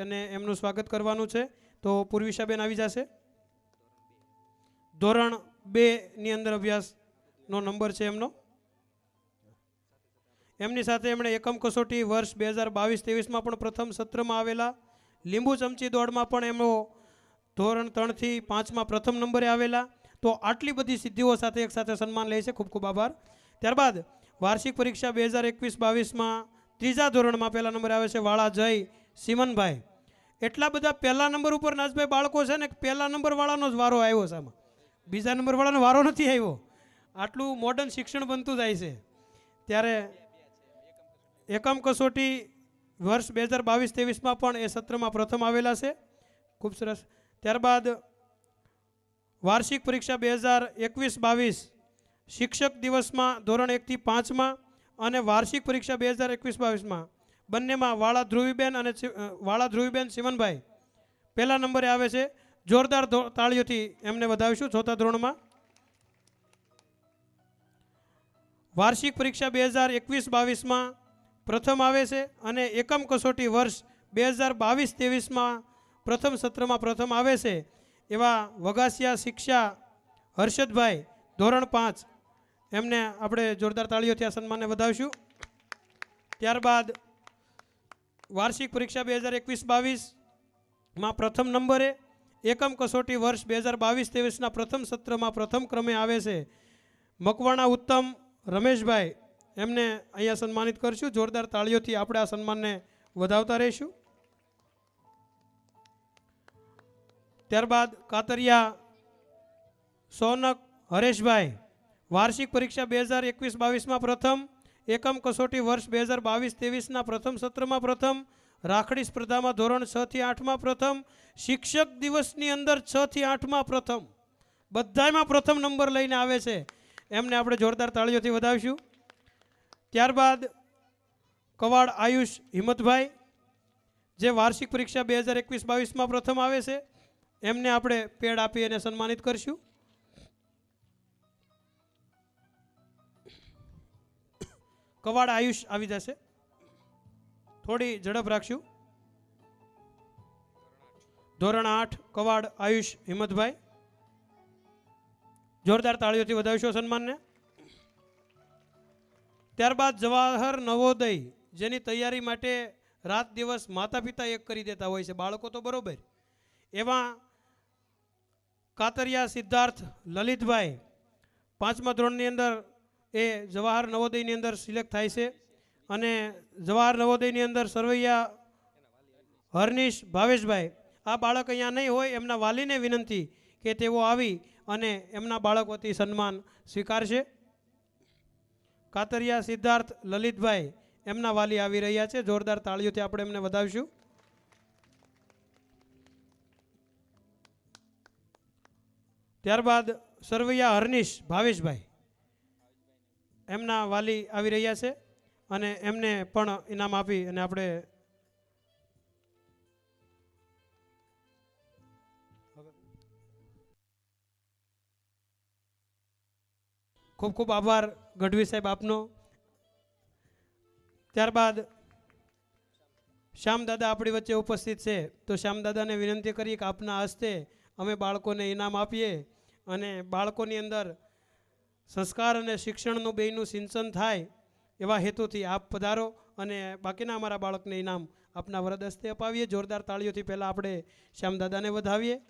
અને એમનું સ્વાગત કરવાનું છે. તો પૂર્વિશાબેન આવી જશે. ધોરણ 2 ની અંદર અભ્યાસનો નંબર છે એમનો. એમની સાથે એમણે એકમ કસોટી વર્ષ 2022-23માં પણ પ્રથમ સત્રમાં આવેલા. લીંબુ ચમચી દોડમાં પણ એમનો ધોરણ 3 થી 5માં પ્રથમ નંબરે આવેલા. તો આટલી બધી સિદ્ધિઓ સાથે એક સાથે સન્માન લે છે. ખૂબ ખૂબ આભાર. ત્યારબાદ વાર્ષિક પરીક્ષા 2021-22માં ત્રીજા ધોરણમાં પહેલા નંબરે આવે છે વાળા જય સિમનભાઈ. એટલા બધા પહેલા નંબર ઉપર નાજભાઈ બાળકો છે ને, પહેલા નંબર વાળાનો જ વારો આવ્યો છે આમાં, બીજા નંબર વાળાનો વારો નથી આવ્યો. આટલું મોડર્ન શિક્ષણ બનતું જાય છે. ત્યારે એકમ કસોટી વર્ષ 2022-23માં પણ એ સત્રમાં પ્રથમ આવેલા છે. ખૂબ સરસ. ત્યારબાદ વાર્ષિક પરીક્ષા 2021-22 શિક્ષક દિવસમાં ધોરણ 1 થી 5માં અને વાર્ષિક પરીક્ષા 2021-22માં બંનેમાં વાળા ધ્રુવીબેન સિમનભાઈ પહેલા નંબરે આવે છે. જોરદાર તાળીઓથી એમને વધાવીશું. ચોથા ધોરણમાં વાર્ષિક પરીક્ષા 2021-22માં પ્રથમ આવે છે અને એકમ કસોટી વર્ષ 2022-23માં પ્રથમ સત્રમાં પ્રથમ આવે છે એવા વગાસિયા શિક્ષા હર્ષદભાઈ ધોરણ 5, એમને આપણે જોરદાર તાળીઓથી આ સન્માનને વધાવીશું. ત્યારબાદ વાર્ષિક પરીક્ષા 2021-22માં પ્રથમ નંબરે એકમ કસોટી વર્ષ 2022-23ના પ્રથમ સત્રમાં પ્રથમ ક્રમે આવે છે મકવાણા ઉત્તમ રમેશભાઈ, એમને અહીંયા સન્માનિત કરશું. જોરદાર તાળીઓથી આપણે આ સન્માનને વધાવતા રહીશું. ત્યારબાદ કાતરિયા સોનક હરેશભાઈ વાર્ષિક પરીક્ષા 2021-22માં પ્રથમ, એકમ કસોટી વર્ષ 2022-23ના પ્રથમ સત્રમાં પ્રથમ, રાખડી સ્પર્ધામાં ધોરણ 6 થી 8માં પ્રથમ, શિક્ષક દિવસની અંદર 6 થી 8માં પ્રથમ, બધામાં પ્રથમ નંબર લઈને આવે છે. એમને આપણે જોરદાર તાળીઓથી વધાવીશું. ત્યારબાદ કવાડ આયુષ હિંમતભાઈ જે વાર્ષિક પરીક્ષા 2021-22માં પ્રથમ આવે છે, એમને આપણે પેડ આપી અને સન્માનિત કરશું. કવાડ આયુષ આવી જશે, થોડી ઝડપ રાખશું. ધોરણ 8 કવાડ આયુષ હિંમતભાઈ, જોરદાર તાળીઓથી વધાવીશું સન્માનને. ત્યારબાદ જવાહર નવોદય જેની તૈયારી માટે રાત દિવસ માતા પિતા એક કરી દેતા હોય છે, બાળકો તો બરોબર, એવા કાતરિયા સિદ્ધાર્થ લલિતભાઈ 5મા ધોરણની અંદર એ જવાહર નવોદયની અંદર સિલેક્ટ થાય છે. અને જવાહર નવોદયની અંદર સરવૈયા હરનીશ ભાવેશભાઈ, આ બાળક અહીંયા નહીં હોય, એમના વાલીને વિનંતી કે તેઓ આવી અને એમના બાળક વતી સન્માન સ્વીકારશે. કાતરિયા સિદ્ધાર્થ લલિતભાઈ, એમના વાલી આવી રહ્યા છે. જોરદાર તાળીઓથી આપણે એમને વધાવીશું. ત્યારબાદ સરવૈયા હરનીશ ભાવેશભાઈ, એમના વાલી આવી રહ્યા છે અને એમને પણ ઇનામ આપી અને આપણે ખૂબ ખૂબ આભાર ગઢવી સાહેબ આપનો. ત્યારબાદ શ્યામદાદા આપણી વચ્ચે ઉપસ્થિત છે, તો શ્યામદાદાને વિનંતી કરીએ કે આપના હસ્તે અમે બાળકોને ઇનામ આપીએ અને બાળકોની અંદર સંસ્કાર અને શિક્ષણનું બેયનું સિંચન થાય એવા હેતુથી આપ પધારો અને બાકીના અમારા બાળકને ઇનામ આપના વરદ હસ્તે અપાવીએ. જોરદાર તાળીઓથી પહેલાં આપણે શ્યામદાદાને વધાવીએ.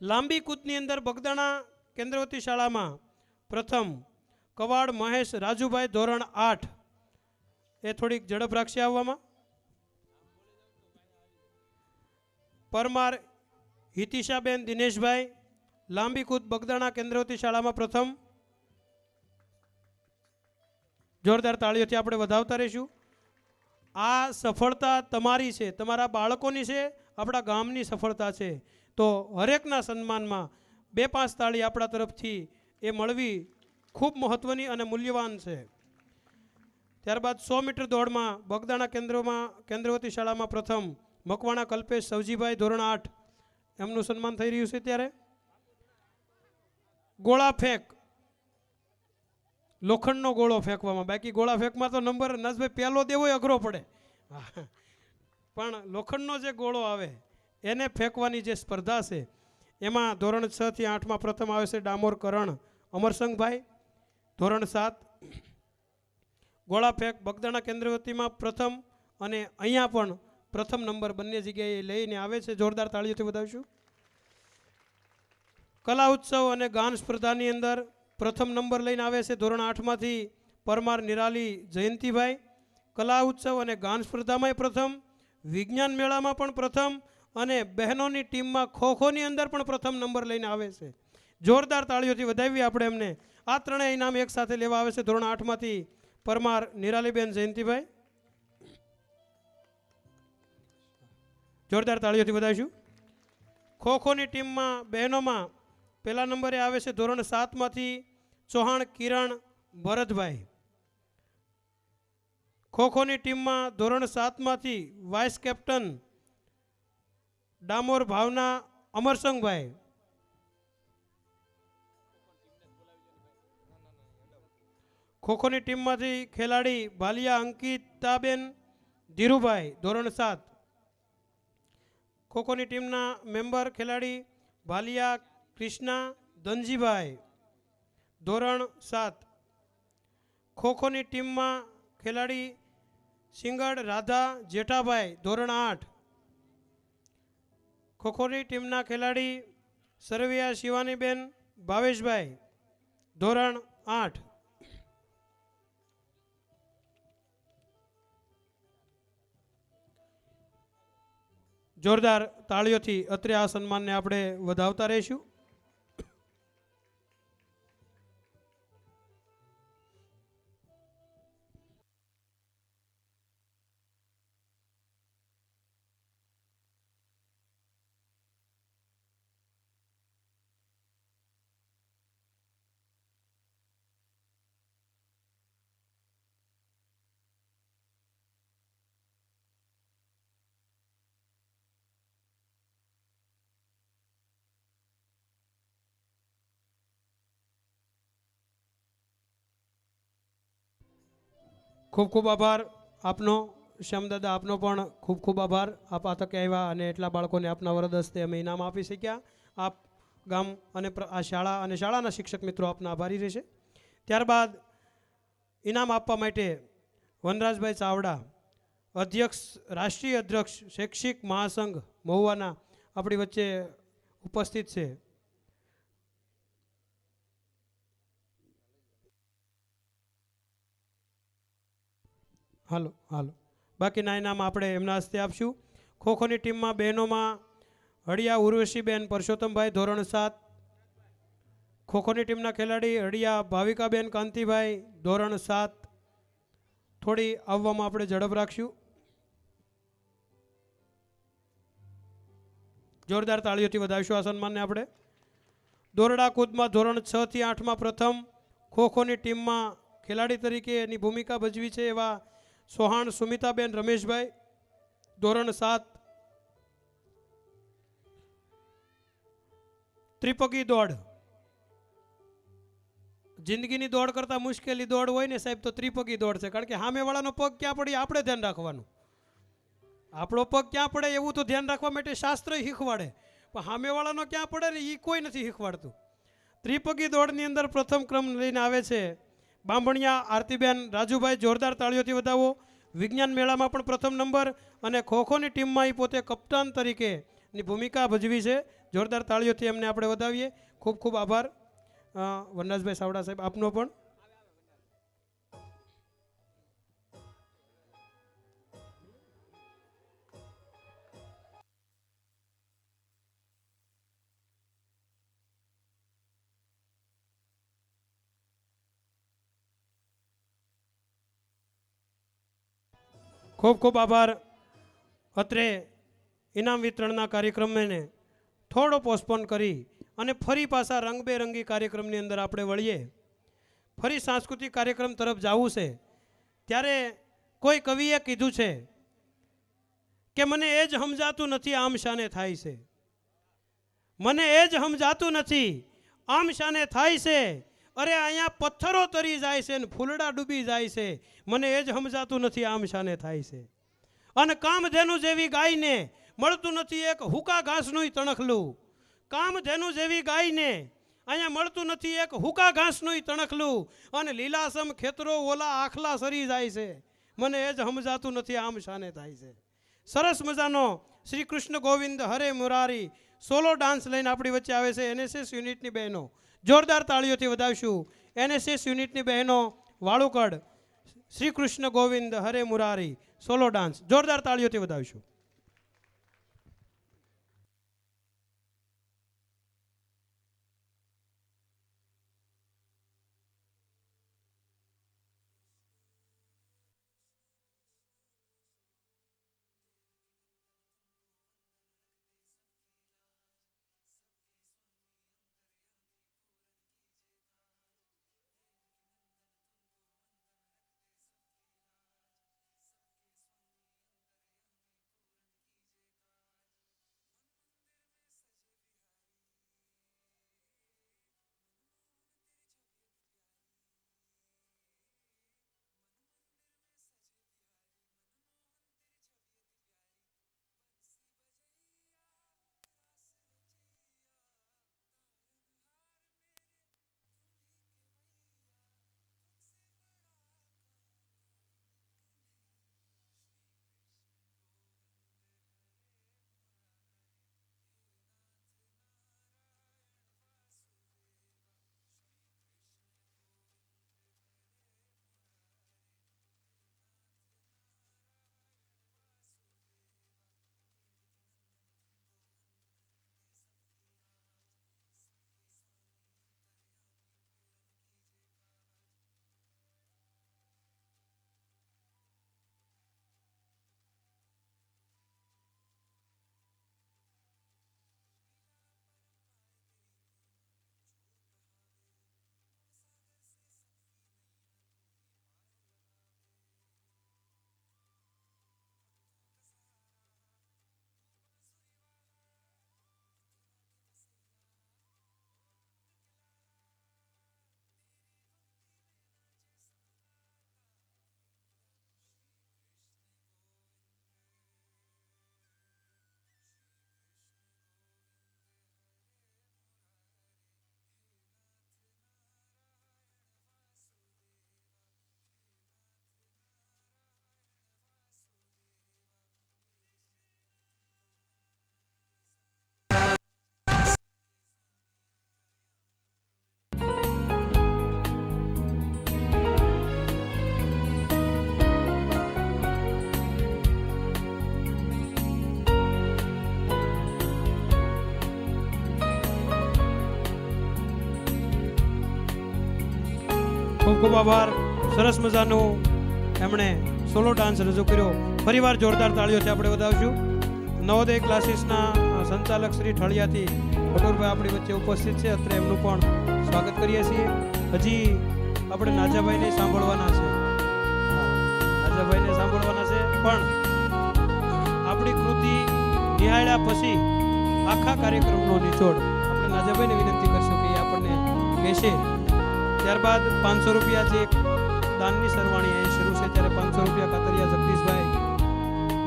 લાંબી કૂદની અંદર બગદાણા કેન્દ્રવતી શાળામાં પ્રથમ કવાડ મહેશ રાજુભાઈ ધોરણ 8, એ થોડીક ઝડપ રાખશે આવવામાં. પરમાર હિતિશાબેન દિનેશભાઈ લાંબી કૂદ બગદાણા કેન્દ્રવતી શાળામાં પ્રથમ. જોરદાર તાળીઓથી આપણે વધાવતા રહીશું. આ સફળતા તમારી છે, તમારા બાળકોની છે, આપણા ગામની સફળતા છે. તો હરેકના સન્માનમાં 2-5 તાળી આપણા તરફથી એ મળવી ખૂબ મહત્વની અને મૂલ્યવાન છે. ત્યારબાદ 100 મીટર દોડમાં બગદાણા કેન્દ્રવતી શાળામાં પ્રથમ મકવાણા કલ્પેશ સવજીભાઈ ધોરણ 8, એમનું સન્માન થઈ રહ્યું છે. ત્યારે ગોળા ફેંક, લોખંડનો ગોળો ફેંકવામાં, બાકી ગોળા ફેંકમાં તો નંબર નસભાઈ પહેલો દેવો અઘરો પડે. પણ લોખંડનો જે ગોળો આવે એને ફેંકવાની જે સ્પર્ધા છે એમાં ધોરણ 6 થી 8માં પ્રથમ આવે છે ડામોર કરણ અમરસંગભાઈ. ધોરણ 7 ગોળા ફેંક બગદાણા કેન્દ્રવતીમાં પ્રથમ અને અહીંયા પણ પ્રથમ નંબર બંને જગ્યાએ લઈને આવે છે. જોરદાર તાળીઓથી વધાવીશું. કલા ઉત્સવ અને ગાન સ્પર્ધાની અંદર પ્રથમ નંબર લઈને આવે છે ધોરણ 8માંથી પરમાર નિરાલી જયંતિભાઈ. કલા ઉત્સવ અને ગાન સ્પર્ધામાં પ્રથમ, વિજ્ઞાન મેળામાં પણ પ્રથમ અને બહેનોની ટીમમાં ખોખોની અંદર પણ પ્રથમ નંબર લઈને આવે છે. જોરદાર તાળીઓથી વધાવી આપણે એમને. આ ત્રણેય ઇનામ એક સાથે લેવા આવે છે ધોરણ 8માંથી પરમાર નિરાલીબેન જયંતિભાઈ. જોરદાર તાળીઓથી વધાવીશું. ખોખોની ટીમમાં બહેનોમાં પહેલા નંબરે આવે છે ધોરણ 7માંથી ચૌહાણ કિરણ ભરતભાઈ. ખોખોની ટીમમાં ધોરણ 7માંથી વાઇસ કેપ્ટન ડામોર ભાવના અમરસંગભાઈ. ખોખોની ટીમમાંથી ખેલાડી ભાલિયા અંકિતાબેન ધીરુભાઈ ધોરણ 7. ખોખોની ટીમના મેમ્બર ખેલાડી ભાલિયા કૃષ્ણા ધનજીભાઈ ધોરણ 7. ખોખોની ટીમમાં ખેલાડી સિંગડ રાધા જેઠાભાઈ ધોરણ 8. ખોખોની ટીમના ખેલાડી સરવૈયા શિવાનીબેન ભાવેશભાઈ ધોરણ 8. જોરદાર તાળીઓથી અત્રે આ સન્માનને આપણે વધાવતા રહીશું. ખૂબ ખૂબ આભાર આપનો શ્યામદાદા. આપનો પણ ખૂબ ખૂબ આભાર. આપ આ તકે આવ્યા અને એટલા બાળકોને આપના વરદ હસ્તે અમે ઇનામ આપી શક્યા. આપ ગામ અને આ શાળા અને શાળાના શિક્ષક મિત્રો આપના આભારી રહેશે. ત્યારબાદ ઇનામ આપવા માટે વનરાજભાઈ ચાવડા, અધ્યક્ષ રાષ્ટ્રીય અધ્યક્ષ શૈક્ષિક મહાસંઘ મહુવાના આપણી વચ્ચે ઉપસ્થિત છે. હાલો હાલો બાકીના ઇનામ આપણે એમના હસ્તે આપશું. ખોખોની ટીમમાં બહેનોમાં હળિયા ઉર્વશીબેન પરસોત્તમભાઈ ધોરણ 7. ખોખોની ટીમના ખેલાડી હળિયા ભાવિકાબેન કાંતિભાઈ ધોરણ 7. થોડી આવવામાં આપણે ઝડપ રાખશું. જોરદાર તાળીઓથી વધાવીશું આ સન્માનને આપણે. દોરડા કૂદમાં ધોરણ 6 થી 8માં પ્રથમ ખોખોની ટીમમાં ખેલાડી તરીકે એની ભૂમિકા ભજવી છે એવા સોહાણ સુમિતાબેન રમેશભાઈ ધોરણ 7. ત્રિપગી દોડ, જિંદગીની દોડ કરતાં મુશ્કેલી દોડ હોય ને સાહેબ તો ત્રિપગી દોડ છે. કારણ કે સામેવાળાનો પગ ક્યાં પડે આપણે ધ્યાન રાખવાનું. આપણો પગ ક્યાં પડે એવું તો ધ્યાન રાખવા માટે શાસ્ત્ર શીખવાડે, પણ સામેવાળાનો ક્યાં પડે ને એ કોઈ નથી શીખવાડતું. ત્રિપગી દોડની અંદર પ્રથમ ક્રમ લઈને આવે છે બાંભણિયા આરતીબેન રાજુભાઈ. જોરદાર તાળીઓથી વધાવો. વિજ્ઞાન મેળામાં પણ પ્રથમ નંબર અને ખોખોની ટીમમાં એ પોતે કપ્તાન તરીકેની ભૂમિકા ભજવી છે. જોરદાર તાળીઓથી એમને આપણે વધાવીએ. ખૂબ ખૂબ આભાર વનરાજભાઈ ચાવડા સાહેબ આપનો પણ. ખૂબ ખૂબ આભાર. અત્રે ઇનામ વિતરણના કાર્યક્રમને થોડો પોસ્ટપોન કરી અને ફરી પાછા રંગબેરંગી કાર્યક્રમની અંદર આપણે વળીએ. ફરી સાંસ્કૃતિક કાર્યક્રમ તરફ જવું છે. ત્યારે કોઈ કવિએ કીધું છે કે મને એ જ સમજાતું નથી આમ શાને થાય છે, મને એ જ સમજાતું નથી આમ શાને થાય છે. અરે અહીંયા પથ્થરો તરી જાય છે ને ફૂલડા ડૂબી જાય છે, મને એ જ સમજાતું નથી આમ શાને થાય છે. અને કામધેનુ જેવી ગાયને મળતું નથી એક હુકા ઘાસનું તણખલું. કામધેનુ જેવી ગાયને અહીંયા મળતું નથી એક હુકા ઘાસનું તણખલું. અને લીલાસમ ખેતરો ઓલા આખલા સરી જાય છે. મને એ જ સમજાતું નથી આમ શાને થાય છે. સરસ મજાનો શ્રી કૃષ્ણ ગોવિંદ હરે મુરારી સોલો ડાન્સ લઈને આપણી વચ્ચે આવે છે એનએસએસ યુનિટની બહેનો. જોરદાર તાળીઓથી વધાવશું એનએસએસ યુનિટની બહેનો વાળુકડ. શ્રી કૃષ્ણ ગોવિંદ હરે મુરારી સોલો ડાન્સ જોરદાર તાળીઓથી વધાવશું. ખૂબ ખૂબ આભાર. સરસ મજાનું એમણે સોલો ડાન્સ રજૂ કર્યો. ફરીવાર જોરદાર તાળીઓથી આપણે વધાવશું. નવોદય ક્લાસીસના સંચાલક શ્રી ઠળિયાથી કટોરભાઈ આપણી વચ્ચે ઉપસ્થિત છે. અત્યારે એમનું પણ સ્વાગત કરીએ છીએ. હજી આપણે નાજાભાઈને સાંભળવાના છે. નાજાભાઈને સાંભળવાના છે પણ આપણી કૃતિ નિહાળ્યા પછી આખા કાર્યક્રમનો નિચોડ આપણે નાજાભાઈને વિનંતી કરશું કે એ આપણને કહેશે. ત્યારબાદ 500 રૂપિયા જે દાનની સરવાણી અહીં શરૂ છે ત્યારે 500 રૂપિયા કાતરિયા જગદીશભાઈ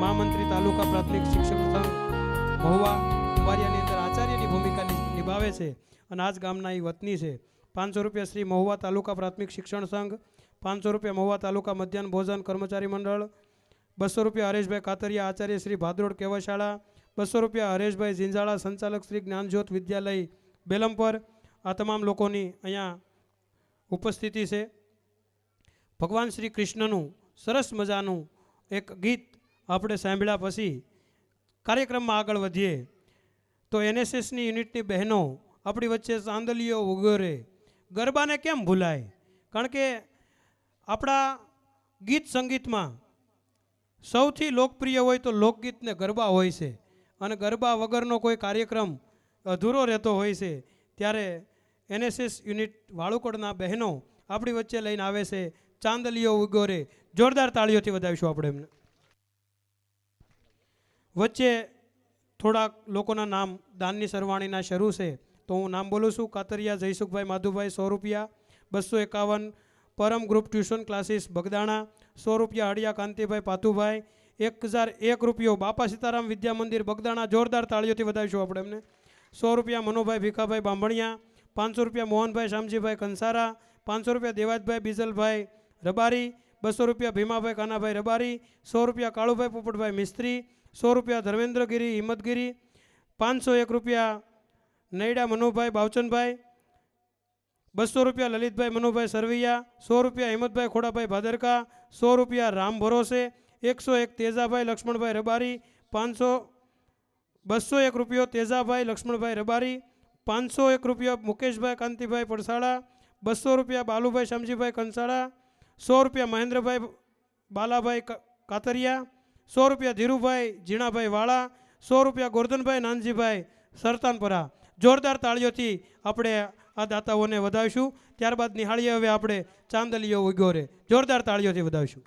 મહામંત્રી તાલુકા પ્રાથમિક શિક્ષક સંઘ મહુવા કુંભારિયાની અંદર આચાર્યની ભૂમિકા નિભાવે છે અને આ જ ગામના એ વતની છે. 500 રૂપિયા શ્રી મહુવા તાલુકા પ્રાથમિક શિક્ષણ સંઘ, 500 રૂપિયા મહુવા તાલુકા મધ્યાહન ભોજન કર્મચારી મંડળ, 200 રૂપિયા હરેશભાઈ કાતરિયા આચાર્ય શ્રી ભાદરોડ કેવાશાળા, 200 રૂપિયા હરેશભાઈ ઝીંઝાળા સંચાલક શ્રી જ્ઞાનજ્યોત વિદ્યાલય બેલમપર. આ તમામ લોકોની અહીંયા ઉપસ્થિતિ છે. ભગવાન શ્રી કૃષ્ણનું સરસ મજાનું એક ગીત આપણે સાંભળ્યા પછી કાર્યક્રમમાં આગળ વધીએ તો એનએસએસની યુનિટની બહેનો આપણી વચ્ચે ચાંદલીઓ વગેરે ગરબાને કેમ ભૂલાય? કારણ કે આપણા ગીત સંગીતમાં સૌથી લોકપ્રિય હોય તો લોકગીત ને ગરબા હોય છે અને ગરબા વગરનો કોઈ કાર્યક્રમ અધૂરો રહેતો હોય છે. ત્યારે એનએસએસ યુનિટ વાળુકોડના બહેનો આપણી વચ્ચે લઈને આવે છે ચાંદલીઓ ઉગોરે. જોરદાર તાળીઓથી વધાવીશું આપણે એમને. વચ્ચે થોડાક લોકોના નામ દાનની સરવાણીના શરૂ છે તો હું નામ બોલું છું. કાતરિયા જયસુખભાઈ માધુભાઈ 100 રૂપિયા, 251 પરમ ગ્રુપ ટ્યુશન ક્લાસીસ બગદાણા 100 રૂપિયા, હળિયા કાંતિભાઈ પાતુભાઈ 1001 રૂપિયો બાપા સીતારામ વિદ્યા મંદિર બગદાણા, જોરદાર તાળીઓથી વધાવીશું આપણે એમને. 100 રૂપિયા મનોભાઈ ભીખાભાઈ બાંભણિયા, 500 રૂપિયા મોહનભાઈ શામજીભાઈ કંસારા, 500 રૂપિયા દેવાજભાઈ બીજલભાઈ રબારી, 200 રૂપિયા ભીમાભાઈ કાનાભાઈ રબારી, 100 રૂપિયા કાળુભાઈ પોપટભાઈ મિસ્ત્રી, 100 રૂપિયા ધર્મેન્દ્રગીરી હિંમતગીરી, 501 રૂપિયા નૈડા મનોભાઈ બાવચનભાઈ, 200 રૂપિયા લલિતભાઈ મનોભાઈ સરવૈયા, 100 રૂપિયા હિંમતભાઈ ખોડાભાઈ ભાદરકા, 100 રૂપિયા રામ ભરોસે, 101 તેજાભાઈ લક્ષ્મણભાઈ રબારી, 201 રૂપિયો તેજાભાઈ લક્ષ્મણભાઈ રબારી, 501 રૂપિયા મુકેશભાઈ કાંતિભાઈ પડસાળા, 200 રૂપિયા બાલુભાઈ શામજીભાઈ કંસાળા, 100 રૂપિયા મહેન્દ્રભાઈ બાલાભાઈ કાતરિયા, 100 રૂપિયા ધીરુભાઈ ઝીણાભાઈ વાળા, 100 રૂપિયા ગોરધનભાઈ નાનજીભાઈ સરતાનપરા. જોરદાર તાળીઓથી આપણે આ દાતાઓને વધાવીશું. ત્યારબાદ નિહાળીએ હવે આપણે ચાંદલીઓ ઉગ્યો રે. જોરદાર તાળીઓથી વધાવીશું.